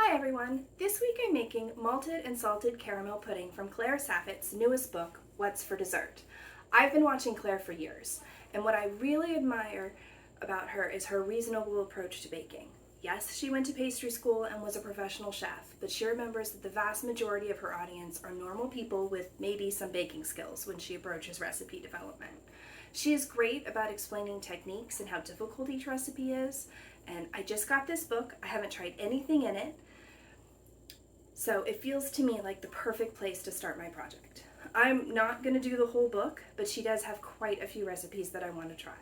Hi everyone! This week I'm making Malted and Salted Caramel Pudding from Claire Saffitz's newest book, sForDessert. I've been watching Claire for years, and what I really admire about her is her reasonable approach to baking. Yes, she went to pastry school and was a professional chef, but she remembers that the vast majority of her audience are normal people with maybe some baking skills when she approaches recipe development. She is great about explaining techniques and how difficult each recipe is, and I just got this book. I haven't tried anything in it, so it feels to me like the perfect place to start my project. I'm not going to do the whole book, but she does have quite a few recipes that I want to try.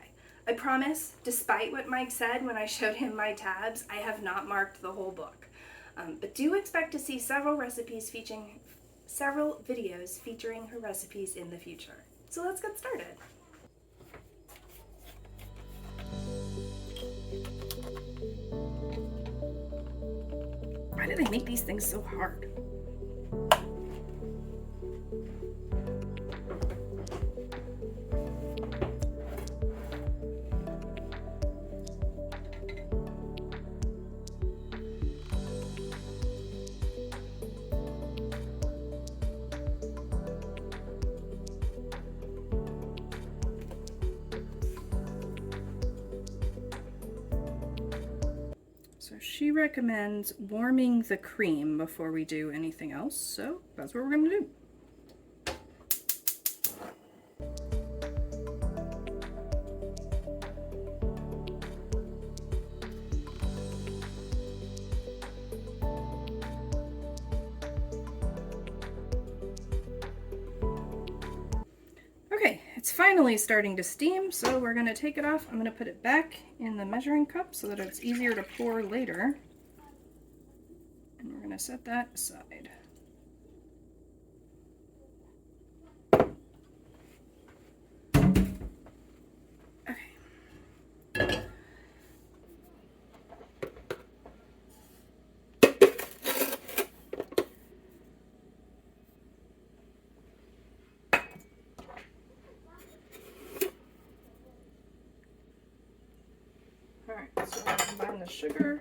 I promise, despite what Mike said when I showed him my tabs, I have not marked the whole book. But do expect to see several videos featuring her recipes in the future. So let's get started. Why do they make these things so hard? So she recommends warming the cream before we do anything else, so that's what we're going to do. Okay, it's finally starting to steam, so we're going to take it off. I'm going to put it back in the measuring cup so that it's easier to pour later. And we're going to set that aside. Okay. Alright, so we're going to combine the sugar.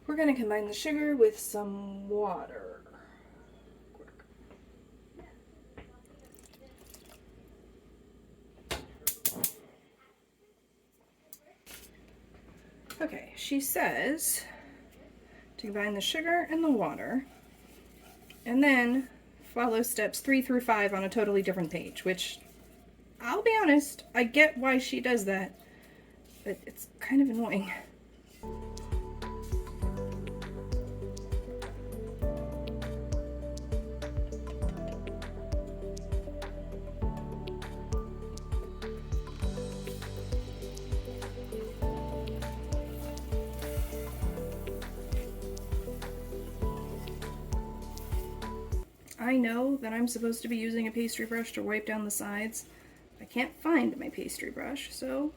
We're going to combine the sugar with some water. Okay, she says to combine the sugar and the water, and then follow steps 3 through 5 on a totally different page, which, I'll be honest, I get why she does that, but it's kind of annoying. I know that I'm supposed to be using a pastry brush to wipe down the sides. I can't find my pastry brush, so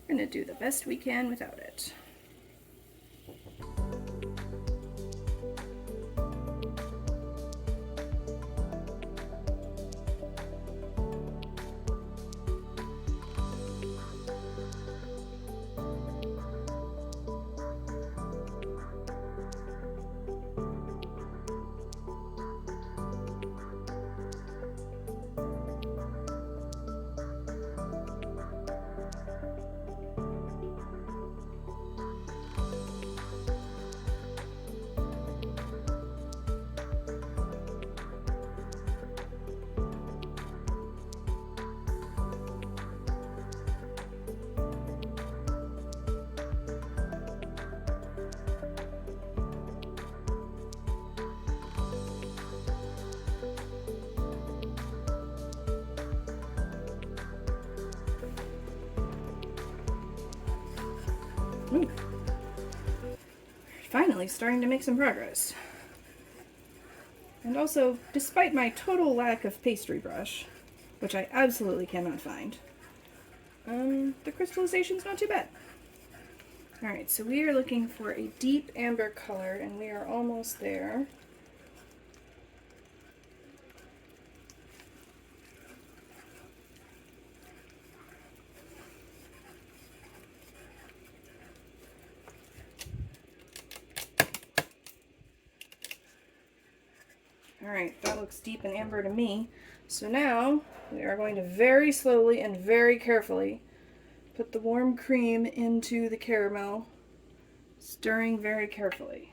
we're going to do the best we can without it. Ooh. Finally starting to make some progress. And also, despite my total lack of pastry brush, which I absolutely cannot find, the crystallization's not too bad. Alright, so we are looking for a deep amber color, and we are almost there. Alright, that looks deep and amber to me. So now we are going to very slowly and very carefully put the warm cream into the caramel, stirring very carefully.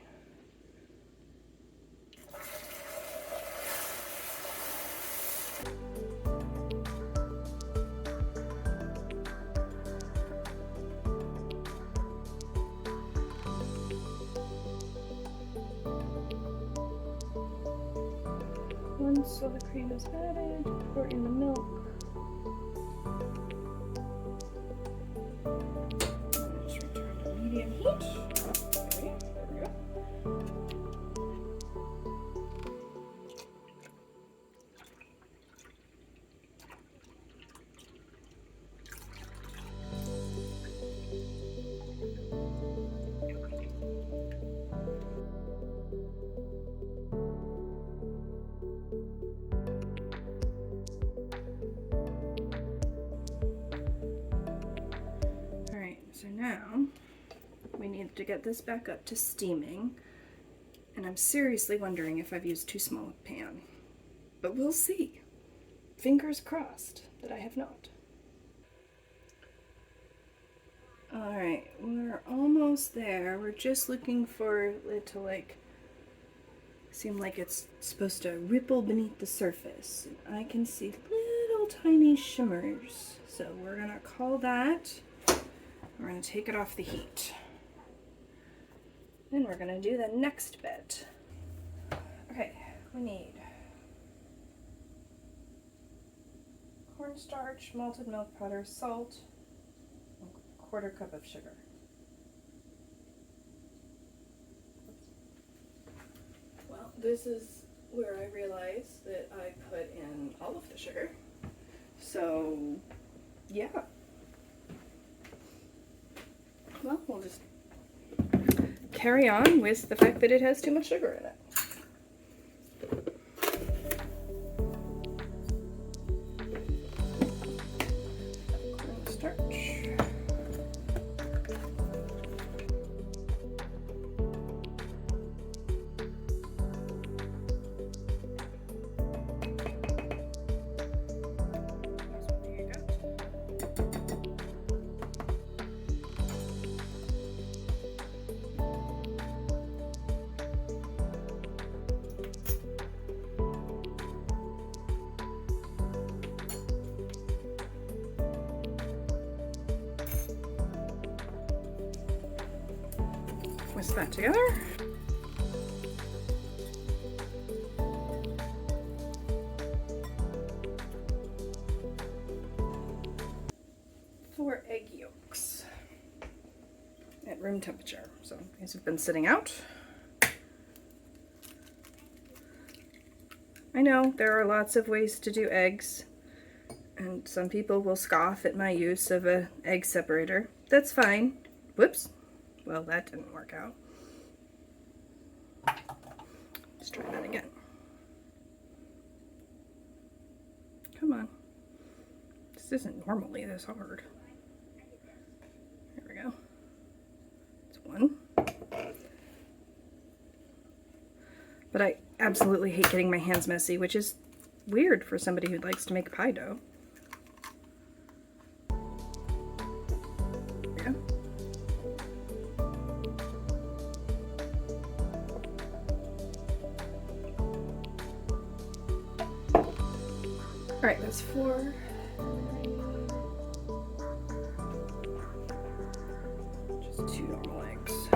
Once all the cream is added, pour in the milk. Just return to medium heat. Okay, there we go. So now we need to get this back up to steaming, and I'm seriously wondering if I've used too small a pan, but we'll see. Fingers crossed that I have not. Alright, we're almost there. We're just looking for it to seem like it's supposed to ripple beneath the surface. And I can see little tiny shimmers, so we're gonna call that. We're going to take it off the heat. Then we're going to do the next bit. Okay, we need cornstarch, malted milk powder, salt, and a 1/4 cup of sugar. Well, this is where I realized that I put in all of the sugar. So, yeah. Well, we'll just carry on with the fact that it has too much sugar in it. Cornstarch. Whisk that together. Four egg yolks at room temperature. So these have been sitting out. I know there are lots of ways to do eggs, and some people will scoff at my use of an egg separator. That's fine. Whoops. Well, that didn't work out. Let's try that again. Come on. This isn't normally this hard. Here we go. It's one. But I absolutely hate getting my hands messy, which is weird for somebody who likes to make pie dough. Yeah. Alright, that's 4. Just 2 normal eggs.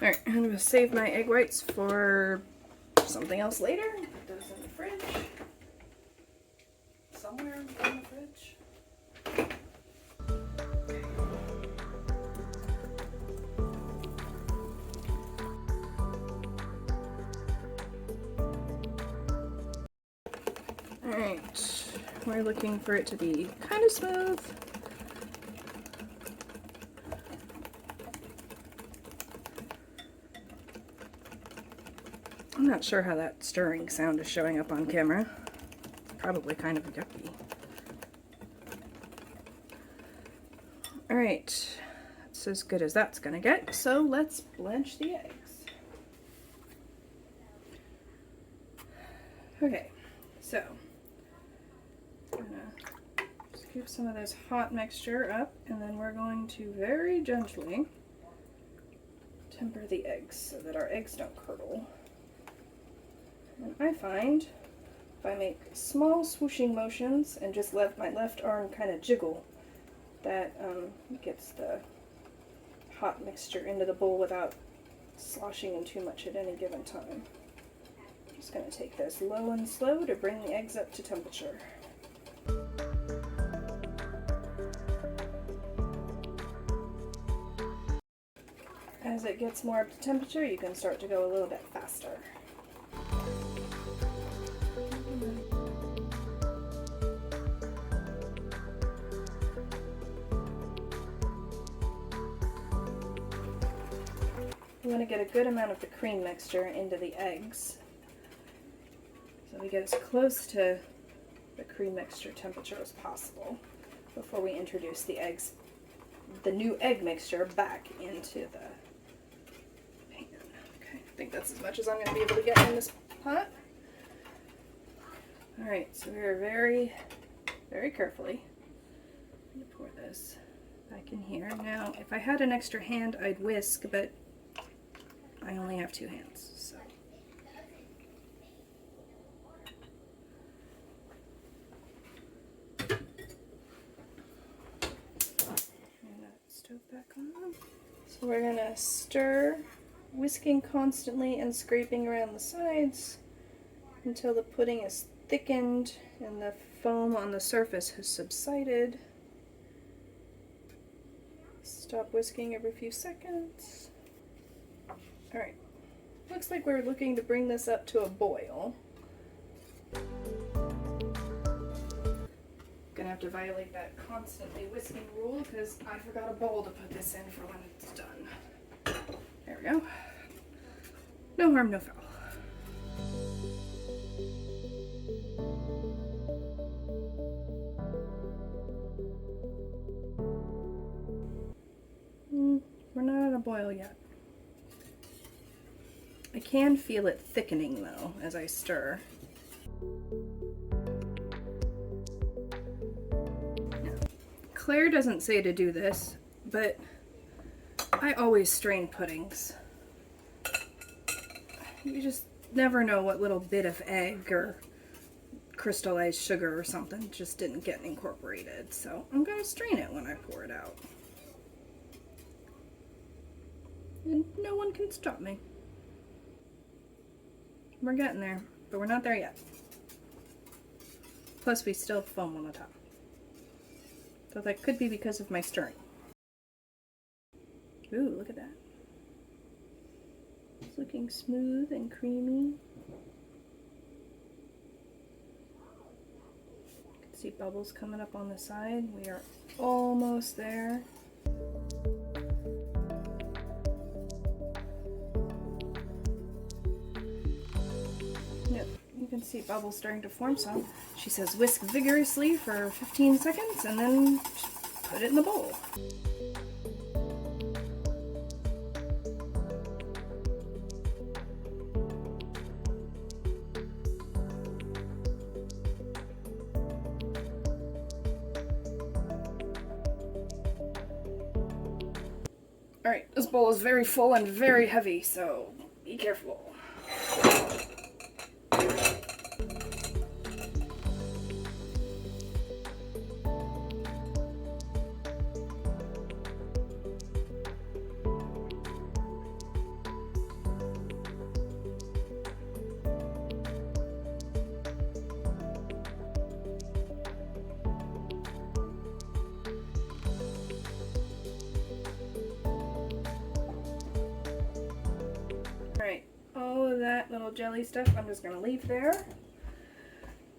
Alright, I'm going to save my egg whites for something else later. Put those in the fridge. Somewhere in the fridge. Alright, we're looking for it to be kind of smooth. I'm not sure how that stirring sound is showing up on camera. Probably kind of yucky. Alright, that's as good as that's gonna get. So let's blanch the eggs. Okay, so I'm gonna scoop some of this hot mixture up, and then we're going to very gently temper the eggs so that our eggs don't curdle. And I find if I make small swooshing motions and just let my left arm kind of jiggle, that gets the hot mixture into the bowl without sloshing in too much at any given time. I'm just going to take this low and slow to bring the eggs up to temperature. As it gets more up to temperature, you can start to go a little bit faster. You want to get a good amount of the cream mixture into the eggs, so we get as close to the cream mixture temperature as possible before we introduce the eggs, the new egg mixture, back into the pan. Okay, I think that's as much as I'm going to be able to get in this pot. Alright, so we're very carefully going to pour this back in here. Now, if I had an extra hand, I'd whisk, but I only have 2 hands, so. Turn that stove back on. So we're gonna stir, whisking constantly and scraping around the sides until the pudding is thickened and the foam on the surface has subsided. Stop whisking every few seconds. Alright, looks like we're looking to bring this up to a boil. Gonna have to violate that constantly whisking rule because I forgot a bowl to put this in for when it's done. There we go. No harm, no foul. We're not at a boil yet. I can feel it thickening though as I stir. Claire doesn't say to do this, but I always strain puddings. You just never know what little bit of egg or crystallized sugar or something just didn't get incorporated. So I'm going to strain it when I pour it out. And no one can stop me. We're getting there, but we're not there yet. Plus we still have foam on the top. So that could be because of my stirring. Ooh, look at that. It's looking smooth and creamy. You can see bubbles coming up on the side. We are almost there. Yep, you can see bubbles starting to form some. She says whisk vigorously for 15 seconds and then put it in the bowl. Alright, this bowl is very full and very heavy, so be careful. Alright, all of that little jelly stuff I'm just going to leave there.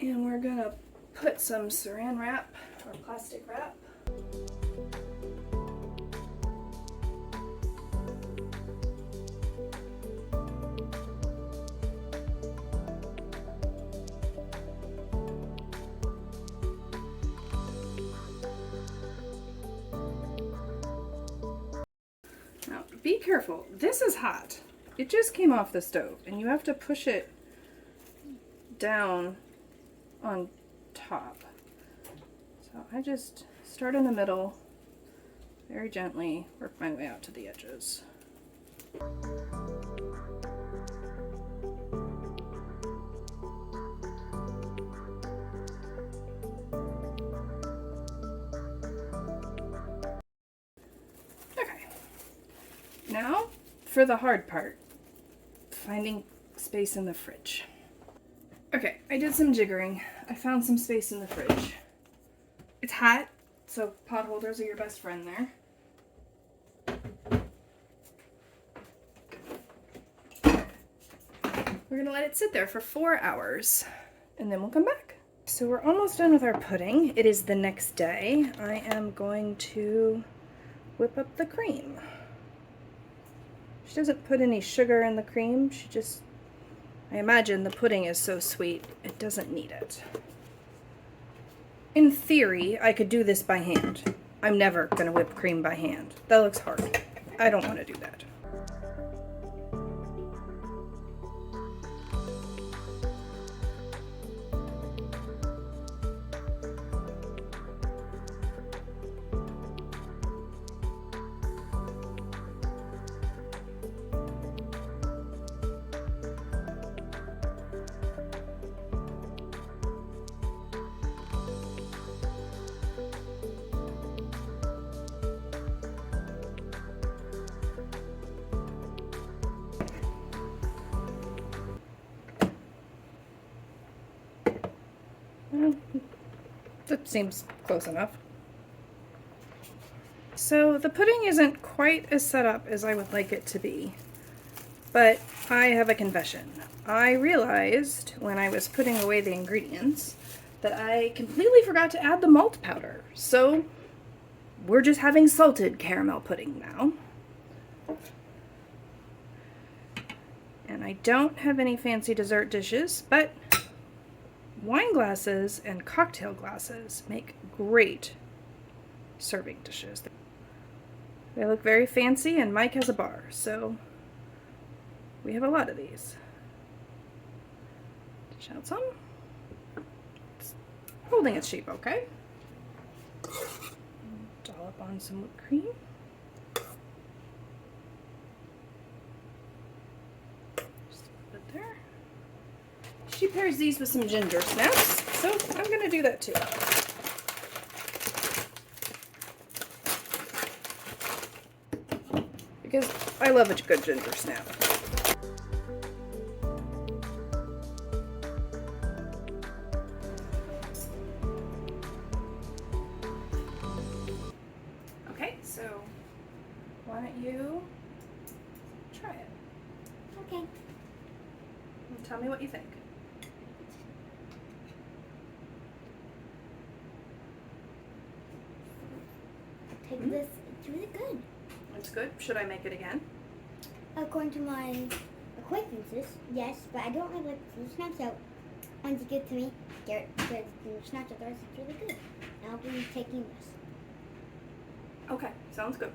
And we're going to put some saran wrap or plastic wrap Now, be careful. This is hot. It just came off the stove, and you have to push it down on top. So I just start in the middle, very gently work my way out to the edges. Okay, now for the hard part, finding space in the fridge. Okay, I did some jiggering. I found some space in the fridge. It's hot, so pot holders are your best friend there. We're gonna let it sit there for 4 hours, and then we'll come back. So we're almost done with our pudding. It is the next day. I am going to whip up the cream. She doesn't put any sugar in the cream. She just, I imagine the pudding is so sweet, it doesn't need it. In theory, I could do this by hand. I'm never gonna whip cream by hand. That looks hard. I don't want to do that. That seems close enough. So the pudding isn't quite as set up as I would like it to be, but I have a confession. I realized when I was putting away the ingredients that I completely forgot to add the malt powder. So we're just having salted caramel pudding now. And I don't have any fancy dessert dishes, but wine glasses and cocktail glasses make great serving dishes. They look very fancy, and Mike has a bar, so we have a lot of these. Dish out some. It's holding its shape okay. Dollop on some whipped cream. Just put it there. She pairs these with some ginger snaps, so I'm going to do that too. Because I love a good ginger snap. Okay, so why don't you try it? Okay. And tell me what you think. Take this. It's really good. It's good. Should I make it again? According to my acquaintances, yes, but I don't really like the snaps, so once you give it to me, get the snaps of the rest. It's really good. And I'll be taking this. Okay, sounds good.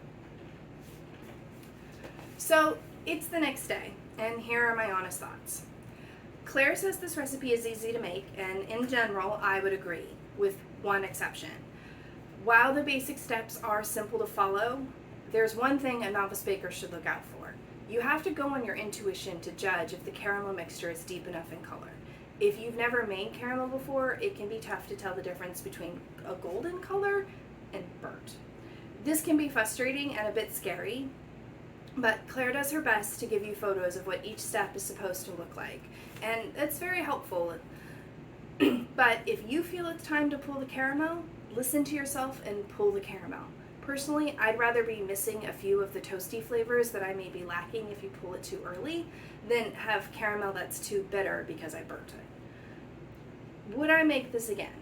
So it's the next day, and here are my honest thoughts. Claire says this recipe is easy to make, and in general, I would agree, with one exception. While the basic steps are simple to follow, there's one thing a novice baker should look out for. You have to go on your intuition to judge if the caramel mixture is deep enough in color. If you've never made caramel before, it can be tough to tell the difference between a golden color and burnt. This can be frustrating and a bit scary, but Claire does her best to give you photos of what each step is supposed to look like, and that's very helpful. But if you feel it's time to pull the caramel, listen to yourself and pull the caramel. Personally, I'd rather be missing a few of the toasty flavors that I may be lacking if you pull it too early than have caramel that's too bitter because I burnt it. Would I make this again?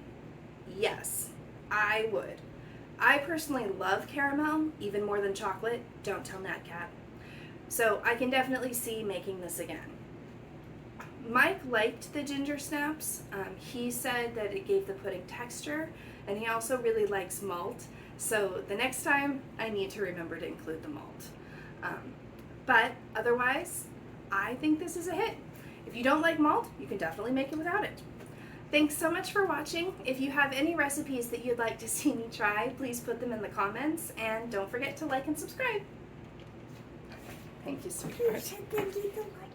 Yes, I would. I personally love caramel, even more than chocolate. Don't tell Nat Cat. So I can definitely see making this again. Mike liked the ginger snaps. He said that it gave the pudding texture, and he also really likes malt. So the next time, I need to remember to include the malt. But otherwise, I think this is a hit. If you don't like malt, you can definitely make it without it. Thanks so much for watching. If you have any recipes that you'd like to see me try, please put them in the comments, and don't forget to like and subscribe. Thank you, sweetheart. Thank you so much.